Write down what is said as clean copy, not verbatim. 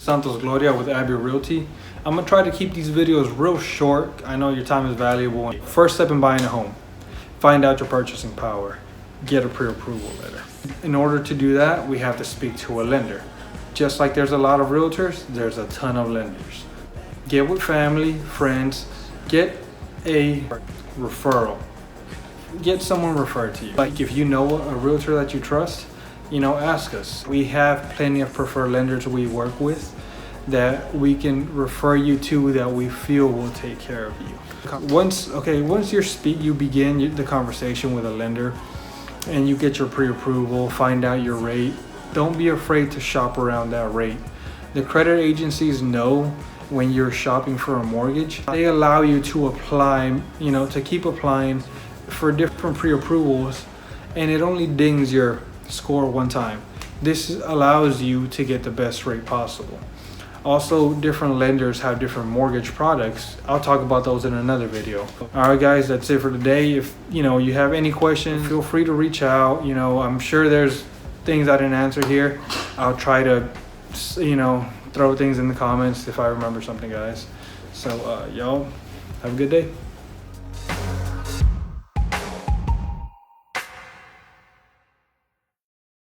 Santos Gloria with Abbey Realty. I'm gonna try to keep these videos real short. I know your time is valuable. First step in buying a home, find out your purchasing power, get a pre-approval letter. In order to do that, we have to speak to a lender. Just like there's a lot of realtors, there's a ton of lenders. Get with family, friends, get a referral. Get someone referred to you. Like if you know a realtor that you trust, ask us. We have plenty of preferred lenders we work with that we can refer you to that we feel will take care of you. Once you begin the conversation with a lender and you get your pre-approval, find out your rate, don't be afraid to shop around that rate. The credit agencies know when you're shopping for a mortgage. They allow you to apply, to keep applying for different pre-approvals, and it only dings your score one time. This allows you to get the best rate possible. Also, different lenders have different mortgage products. I'll talk about those in another video. All right, guys, that's it for today. If you have any questions, feel free to reach out. I'm sure there's things I didn't answer here. I'll try to, throw things in the comments if I remember something, guys. So, y'all have a good day.